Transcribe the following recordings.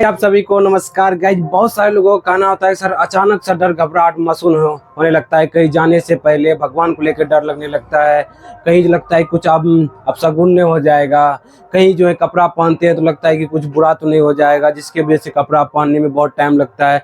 आप सभी को नमस्कार गाइज। बहुत सारे लोगों का कहना होता है सर अचानक सा डर घबराहट महसूस होने लगता है। कहीं जाने से पहले भगवान को लेकर डर लगने लगता है। कहीं लगता है कुछ अब शगुन नहीं हो जाएगा। कहीं जो है कपड़ा पहनते हैं तो लगता है कि कुछ बुरा तो नहीं हो जाएगा, जिसके वजह से कपड़ा पहनने में बहुत टाइम लगता है।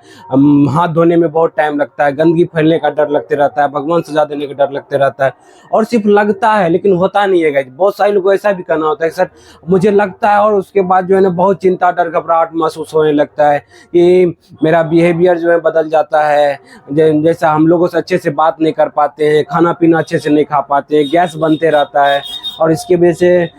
हाथ धोने में बहुत टाइम लगता है। गंदगी फैलने का डर लगते रहता है। भगवान सजा देने का डर लगते रहता है। और सिर्फ लगता है लेकिन होता नहीं है गाइज। बहुत सारे लोगों को ऐसा भी कहना होता है सर मुझे लगता है और उसके बाद जो है ना बहुत चिंता डर घबराहट महसूस होने लगता है कि मेरा बिहेवियर जो है बदल जाता है। जैसा हम लोगों से अच्छे से बात नहीं कर पाते हैं, खाना पीना अच्छे से नहीं खा पाते हैं, गैस बनते रहता है। और इसके वजह से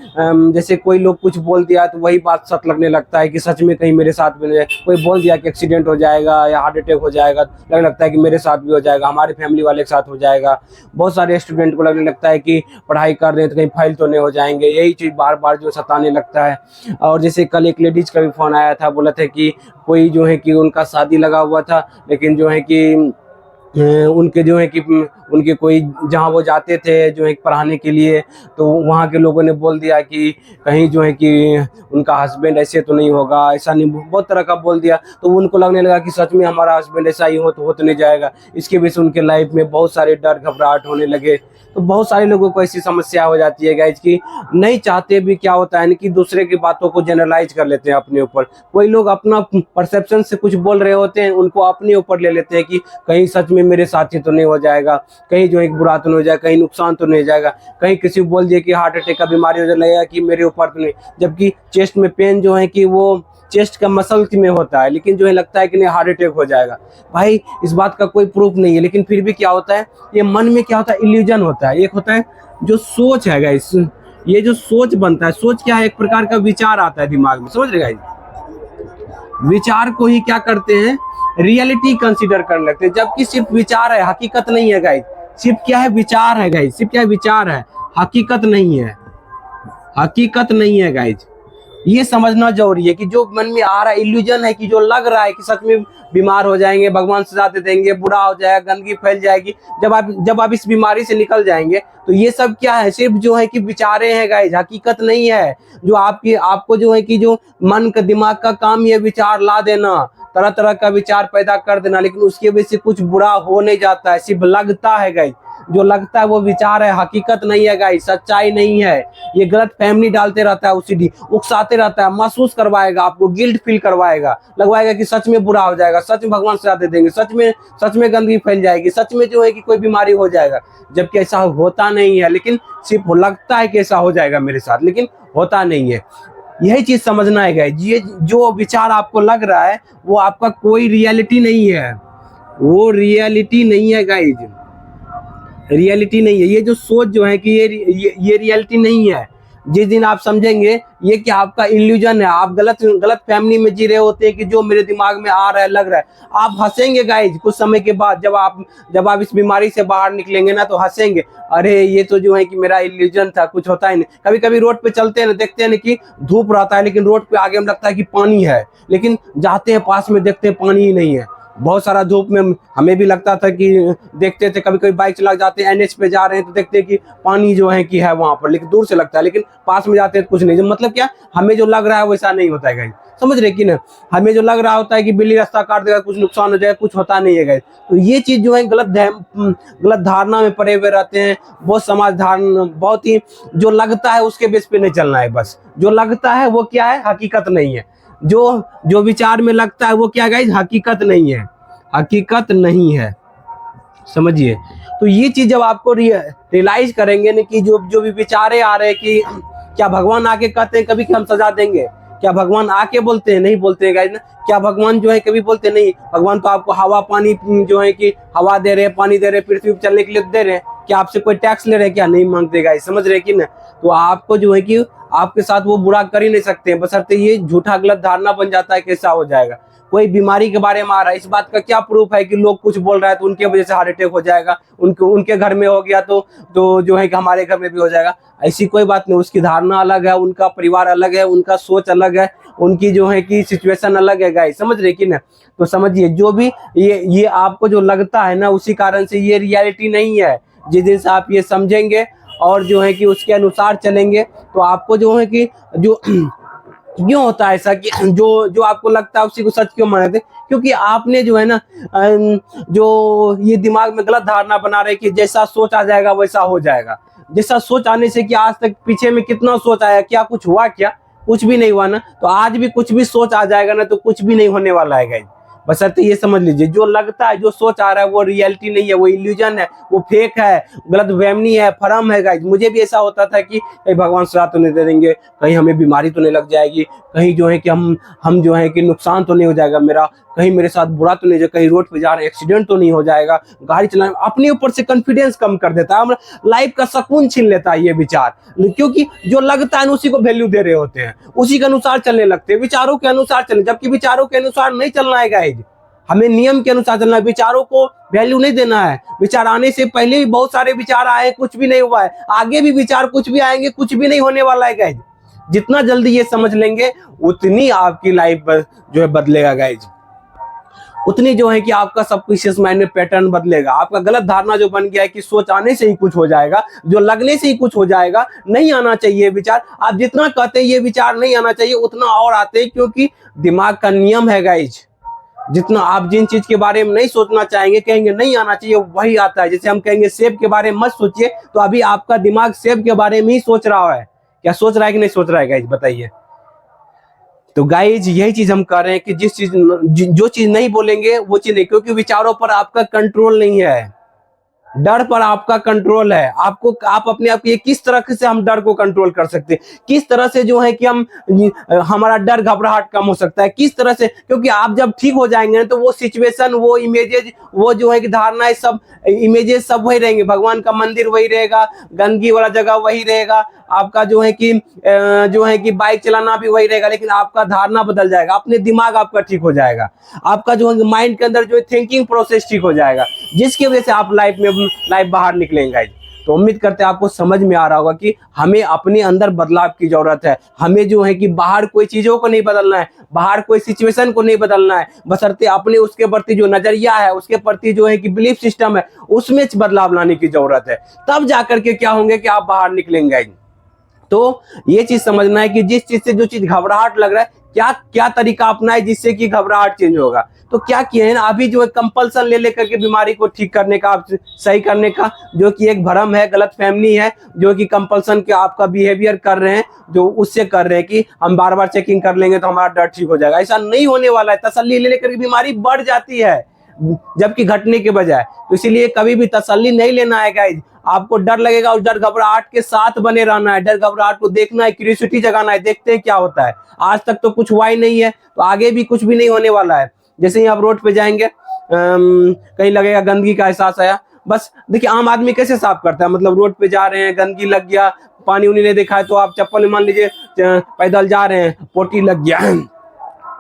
जैसे कोई लोग कुछ बोल दिया तो वही बात सच लगने लगता है कि सच में कहीं मेरे साथ भी कोई बोल दिया कि एक्सीडेंट हो जाएगा या हार्ट अटैक हो जाएगा, लगने लगता है कि मेरे साथ भी हो जाएगा, हमारी फैमिली वाले के साथ हो जाएगा। बहुत सारे स्टूडेंट को लगने लगता है कि पढ़ाई कर रहे हैं तो कहीं फेल तो नहीं हो जाएंगे। यही चीज़ बार बार जो सताने लगता है। और जैसे कल एक लेडीज का भी फोन आया था, बोला था कि कोई जो है कि उनका शादी लगा हुआ था, लेकिन जो है कि उनके जो है कि उनके कोई जहाँ वो जाते थे जो है पढ़ाने के लिए, तो वहाँ के लोगों ने बोल दिया कि कहीं जो है कि उनका हस्बैंड ऐसे तो नहीं होगा, ऐसा नहीं, बहुत तरह का बोल दिया। तो उनको लगने लगा कि सच में हमारा हस्बैंड ऐसा ही हो तो नहीं जाएगा। इसके वजह से उनके लाइफ में बहुत सारे डर घबराहट होने लगे। तो बहुत सारे लोगों को ऐसी समस्या हो जाती है गाइज कि नहीं चाहते भी क्या होता है कि दूसरे की बातों को जनरलाइज कर लेते हैं अपने ऊपर। कोई लोग अपना परसेप्शन से कुछ बोल रहे होते हैं, उनको अपने ऊपर ले लेते हैं कि कहीं सच में मेरे साथी तो नहीं हो जाएगा, कहीं जो एक बुरा तो नहीं हो जाएगा, कहीं नुकसान तो नहीं हो जाएगा, कहीं किसी को बोल दिए कि हार्ट अटैक का बीमारी हो जाएगा कि मेरे ऊपर तो नहीं। जबकि चेस्ट में पेन जो है कि वो चेस्ट का मसल में होता है, लेकिन जो है लगता है कि नहीं हार्ट अटैक हो जाएगा। भाई इस बात का कोई प्रूफ नहीं है, लेकिन फिर भी क्या होता है, ये मन में क्या होता है, इल्यूजन होता है। एक होता है जो सोच है गाइस, ये जो सोच बनता है, सोच क्या है, एक प्रकार का विचार आता है दिमाग में, समझ रहे गाइस। विचार को ही क्या करते हैं, रियलिटी कंसीडर करने लगते हैं, जबकि सिर्फ विचार है, हकीकत नहीं है गाइस। सिर्फ क्या है, विचार है गाइस, सिर्फ क्या है, विचार है, हकीकत नहीं है, हकीकत नहीं है गाइस। ये समझना जरूरी है कि जो मन में आ रहा है इल्यूजन है, कि जो लग रहा है कि सच में बीमार हो जाएंगे, भगवान सजा दे देंगे, बुरा हो जाएगा, गंदगी फैल जाएगी, जब आप इस बीमारी से निकल जाएंगे, तो ये सब क्या है, सिर्फ जो है कि विचारे हैं गाइस, हकीकत नहीं है। जो आपको जो है कि जो मन का दिमाग का काम ये विचार ला देना, तरह तरह का विचार पैदा कर देना, लेकिन उसकी वजह से कुछ बुरा हो नहीं जाता है, सिर्फ लगता है गाइस। जो लगता है वो विचार है, हकीकत नहीं है गाइस, सच्चाई नहीं है। ये गलत फहमी डालते रहता है, उसी उकसाते रहता है, महसूस करवाएगा, आपको गिल्ट फील करवाएगा, लगवाएगा कि सच में बुरा हो जाएगा, सच में भगवान सजा दे देंगे, सच में गंदगी फैल जाएगी, सच में जो है कि कोई बीमारी हो जाएगा। जबकि ऐसा होता नहीं है, लेकिन सिर्फ लगता है कि ऐसा हो जाएगा मेरे साथ, लेकिन होता नहीं है। यही चीज समझना है गाइस। ये जो विचार आपको लग रहा है वो आपका कोई रियलिटी नहीं है, वो रियलिटी नहीं है गाइस, रियलिटी नहीं है। ये जो सोच जो है कि ये रियलिटी नहीं है। जिस दिन आप समझेंगे ये कि आपका इल्यूजन है, आप गलत फैमिली में जी रहे होते हैं कि जो मेरे दिमाग में आ रहा है, लग रहा है, आप हंसेंगे गाइज कुछ समय के बाद। जब आप इस बीमारी से बाहर निकलेंगे ना, तो हंसेंगे, अरे ये तो जो है कि मेरा इल्यूजन था, कुछ होता ही नहीं। कभी कभी रोड पे चलते हैं ना, देखते हैं ना कि धूप रहता है, लेकिन रोड पे आगे में लगता है कि पानी है, लेकिन जाते हैं पास में देखते हैं पानी ही नहीं है। बहुत सारा धूप में हमें भी लगता था कि देखते थे, कभी कभी बाइक चला जाते हैं, एनएच पे जा रहे हैं तो देखते हैं कि पानी जो है कि है वहां पर, लेकिन दूर से लगता है, लेकिन पास में जाते हैं तो कुछ नहीं। मतलब क्या, हमें जो लग रहा है वैसा नहीं होता है गाइस, समझ रहे कि ना। हमें जो लग रहा होता है कि बिल्ली रास्ता काट देगा, कुछ नुकसान हो जाएगा, कुछ होता नहीं है गाइस। तो ये चीज जो है गलत धारणा में पड़े हुए रहते हैं। बहुत समाज धारणा, बहुत ही जो लगता है उसके बेस पे नहीं चलना है। बस जो लगता है वो क्या है, हकीकत नहीं है। जो विचार में लगता है वो क्या गाइस, हकीकत नहीं है, हकीकत नहीं है, समझिए। तो ये चीज जब आपको रियलाइज करेंगे ना कि जो भी विचारे आ रहे हैं कि क्या भगवान आके कहते हैं कभी कि हम सजा देंगे, क्या भगवान आके बोलते हैं, नहीं बोलते हैं गाइस ना। क्या भगवान जो है कभी बोलते नहीं, भगवान तो आपको हवा पानी जो है कि हवा दे रहे हैं, पानी दे रहे हैं, पृथ्वी पर चलने के लिए दे रहे हैं, क्या आपसे कोई टैक्स ले रहे हैं, क्या नहीं मांगते गाइस, समझ रहे कि ना। तो आपको जो है कि आपके साथ वो बुरा कर ही नहीं सकते, बशर्ते ये झूठा गलत धारणा बन जाता है कैसा हो जाएगा। कोई बीमारी के बारे में आ रहा है, इस बात का क्या प्रूफ है कि लोग कुछ बोल रहा है तो उनके वजह से हार्ट अटैक हो जाएगा, उनके घर में हो गया तो जो है कि हमारे घर में भी हो जाएगा। ऐसी कोई बात नहीं, उसकी धारणा अलग है, उनका परिवार अलग है, उनका सोच अलग है, उनकी जो है कि सिचुएशन अलग है गाइस, समझ रहे कि ना। तो समझिए, जो भी ये आपको जो लगता है ना, उसी कारण से ये रियलिटी नहीं है। जिस दिन से आप ये समझेंगे और जो है कि उसके अनुसार चलेंगे, तो आपको जो है कि जो क्यों होता है ऐसा कि जो जो आपको लगता है उसी को सच क्यों मानते हैं? क्योंकि आपने जो है ना जो ये दिमाग में गलत धारणा बना रहे कि जैसा सोच आ जाएगा वैसा हो जाएगा। जैसा सोच आने से कि आज तक पीछे में कितना सोच आया, क्या कुछ हुआ क्या? कुछ भी नहीं हुआ ना। तो आज भी कुछ भी सोच आ जाएगा ना तो कुछ भी नहीं होने वाला है गाइस। बशर्ते ये समझ लीजिए, जो लगता है, जो सोच आ रहा है वो रियलिटी नहीं है, वो इल्यूजन है, वो फेक है, गलत वहमी है, भ्रम है गाइस। मुझे भी ऐसा होता था कि कहीं भगवान श्राद्ध तो नहीं दे देंगे, कहीं हमें बीमारी तो नहीं लग जाएगी, कहीं जो है कि हम जो है कि नुकसान तो नहीं हो जाएगा मेरा, कहीं मेरे साथ बुरा तो नहीं हो जाएगा, कहीं रोड पे जा रहे एक्सीडेंट तो नहीं हो जाएगा, गाड़ी चलाने अपने ऊपर से कॉन्फिडेंस कम कर देता है, लाइफ का सुकून छीन लेता है ये विचार। क्योंकि जो लगता है उसी को वैल्यू दे रहे होते हैं, उसी के अनुसार चलने लगते हैं, विचारों के अनुसार चलने, जबकि विचारों के अनुसार नहीं चलना है गाइस। हमें नियम के अनुसार चलना है, विचारों को वैल्यू नहीं देना है। विचार आने से पहले भी बहुत सारे विचार आए, कुछ भी नहीं हुआ है, आगे भी विचार कुछ भी आएंगे, कुछ भी नहीं होने वाला है गाइज। जितना जल्दी ये समझ लेंगे उतनी आपकी लाइफ जो है बदलेगा गाइज, उतनी जो है कि आपका सब कुछ इस माइंड में पैटर्न बदलेगा। आपका गलत धारणा जो बन गया है कि सोच आने से ही कुछ हो जाएगा, जो लगने से ही कुछ हो जाएगा, नहीं आना चाहिए विचार। आप जितना कहते हैं ये विचार नहीं आना चाहिए, उतना और आते हैं, क्योंकि दिमाग का नियम है गाइज। जितना आप जिन चीज के बारे में नहीं सोचना चाहेंगे, कहेंगे नहीं आना चाहिए, वही आता है। जैसे हम कहेंगे सेब के बारे में मत सोचिए, तो अभी आपका दिमाग सेब के बारे में ही सोच रहा है। क्या सोच रहा है कि नहीं सोच रहा है गाइज, बताइए। तो गाइज यही चीज हम कर रहे हैं कि जो चीज नहीं बोलेंगे वो चीज नहीं, क्योंकि विचारों पर आपका कंट्रोल नहीं है, डर पर आपका कंट्रोल है। आपको आप अपने आप ये किस तरह से हम डर को कंट्रोल कर सकते हैं, किस तरह से जो है कि हम हमारा डर घबराहट कम हो सकता है, किस तरह से। क्योंकि आप जब ठीक हो जाएंगे तो वो सिचुएशन, वो इमेजेस, वो जो है कि धारणाएं, सब इमेजेस सब वही रहेंगे। भगवान का मंदिर वही रहेगा, गंदगी वाला जगह वही रहेगा, आपका जो है कि बाइक चलाना भी वही रहेगा, लेकिन आपका धारणा बदल जाएगा, अपने दिमाग आपका ठीक हो जाएगा, आपका जो है माइंड के अंदर जो है थिंकिंग प्रोसेस ठीक हो जाएगा, जिसकी वजह से आप लाइफ बाहर निकलेंगे। तो उम्मीद करते हैं आपको समझ में आ रहा होगा कि हमें अपने अंदर बदलाव की जरूरत है। हमें जो है कि बाहर कोई चीजों को नहीं बदलना है, बाहर कोई सिचुएशन को नहीं बदलना है, बशर्ते अपने उसके प्रति जो नजरिया है, उसके प्रति जो है कि बिलीफ सिस्टम है, उसमें बदलाव लाने की जरूरत है। तब जाकर के क्या होंगे कि आप बाहर निकलेंगे। तो ये चीज समझना है कि जिस चीज से जो चीज घबराहट लग रहा है, क्या क्या तरीका अपनाए जिससे कि घबराहट चेंज होगा। तो क्या किए हैं ना, अभी जो है कंपल्सन ले लेकर के बीमारी को ठीक करने का, आप सही करने का, जो कि एक भ्रम है, गलत फहमी है, जो कि कंपल्सन के आपका बिहेवियर कर रहे हैं, जो उससे कर रहे हैं कि हम बार बार चेकिंग कर लेंगे तो हमारा डर ठीक हो जाएगा। ऐसा नहीं होने वाला है। तसल्ली ले लेकर के बीमारी बढ़ जाती है जबकि घटने के बजाय। तो इसीलिए कभी भी तसल्ली नहीं लेना है गाइज। आपको डर लगेगा, उस डर घबराहट के साथ बने रहना है, डर घबराहट को देखना है, क्यूरियोसिटी जगाना है, देखते हैं क्या होता है। आज तक तो कुछ हुआ ही नहीं है, तो आगे भी कुछ भी नहीं होने वाला है। जैसे ही आप रोड पे जाएंगे, कहीं लगेगा गंदगी का एहसास आया, बस देखिए आम आदमी कैसे साफ करता है। मतलब रोड पे जा रहे हैं, गंदगी लग गया, पानी उनी नहीं देखा है, तो आप चप्पल मान लीजिए पैदल जा रहे हैं, पोटी लग गया,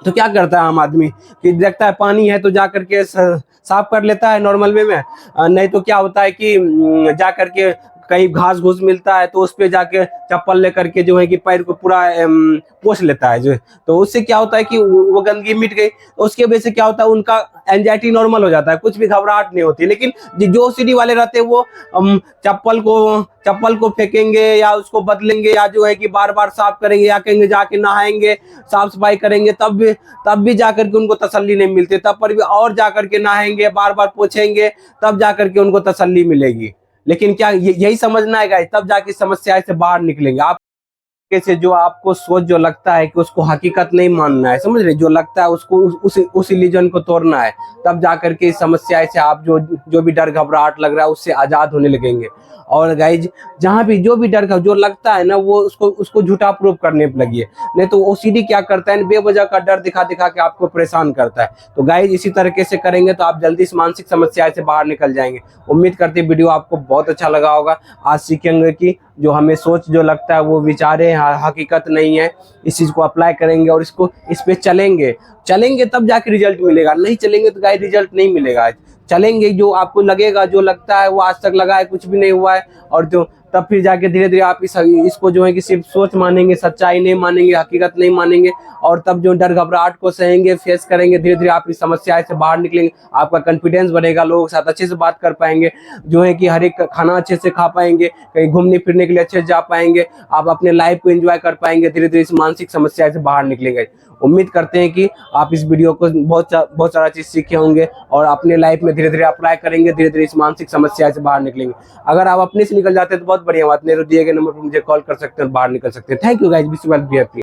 तो क्या करता है आम आदमी कि देखता है पानी है तो जा करके साफ कर लेता है नॉर्मल वे में। नहीं तो क्या होता है कि जा करके कहीं घास घूस मिलता है तो उस पे जाके चप्पल लेकर के जो है कि पैर को पूरा पोंछ लेता है जो। तो उससे क्या होता है कि वो गंदगी मिट गई, तो उसके वजह से क्या होता है, उनका एंजाइटी नॉर्मल हो जाता है, कुछ भी घबराहट नहीं होती। लेकिन जो सीढ़ी वाले रहते हैं वो चप्पल को फेंकेंगे या उसको बदलेंगे, या जो है कि बार बार साफ करेंगे, या कहेंगे जाके नहाएंगे, साफ सफाई करेंगे, तब भी जाकर के उनको तसल्ली नहीं मिलती। तब पर भी और जाकर के नहाएंगे, बार बार पोछेंगे, तब जाकर के उनको तसल्ली मिलेगी। लेकिन क्या यही समझना है गाइस, तब जाके समस्या से बाहर निकलेंगे आप। से जो आपको सोच जो लगता है कि उसको हकीकत नहीं मानना है, समझ रहे, जो लगता है उसको उस इल्यूजन को तोड़ना है, तब जाकर के इस समस्या से आप जो भी डर घबराहट लग रहा है उससे आजाद होने लगेंगे। और गाइज जहां भी जो भी डर का जो लगता है ना, वो उसको झूठा प्रूफ करने लगिए। नहीं तो ओसीडी क्या करता है, बेवजह का डर दिखा दिखा के आपको परेशान करता है। तो गाइज इसी तरीके से करेंगे तो आप जल्दी इस मानसिक समस्या से बाहर निकल जाएंगे। उम्मीद करते हैं वीडियो आपको बहुत अच्छा लगा होगा। आज सीखेंगे कि जो हमें सोच जो लगता है वो विचारे हकीकत नहीं है। इस चीज को अप्लाई करेंगे और इस पे चलेंगे तब जाके रिजल्ट मिलेगा। नहीं चलेंगे तो गाइस रिजल्ट नहीं मिलेगा। चलेंगे, जो आपको लगेगा, जो लगता है वो आज तक लगा है कुछ भी नहीं हुआ है, और जो तब फिर जाके धीरे धीरे आप इसको जो है कि सिर्फ सोच मानेंगे, सच्चाई नहीं मानेंगे, हकीकत नहीं मानेंगे, और तब जो डर घबराहट को सहेंगे, फेस करेंगे, धीरे धीरे आप इस समस्या से बाहर निकलेंगे, आपका कॉन्फिडेंस बढ़ेगा, लोगों के साथ अच्छे से बात कर पाएंगे, जो है कि हर एक खाना अच्छे से खा पाएंगे, कहीं घूमने फिरने के लिए अच्छे से जा पाएंगे, आप अपने लाइफ को एंजॉय कर पाएंगे, धीरे धीरे इस मानसिक समस्या से बाहर निकलेंगे। उम्मीद करते हैं कि आप इस वीडियो को बहुत सारा चीज सीखे होंगे और अपने लाइफ में धीरे धीरे अप्लाई करेंगे, धीरे धीरे इस मानसिक समस्या से बाहर निकलेंगे। अगर आप अपने से निकल जाते हैं तो बहुत बढ़िया बात, मेरे दिए गए नंबर पर मुझे कॉल कर सकते हैं और बाहर निकल सकते हैं। Thank you guys, wish you well, be happy.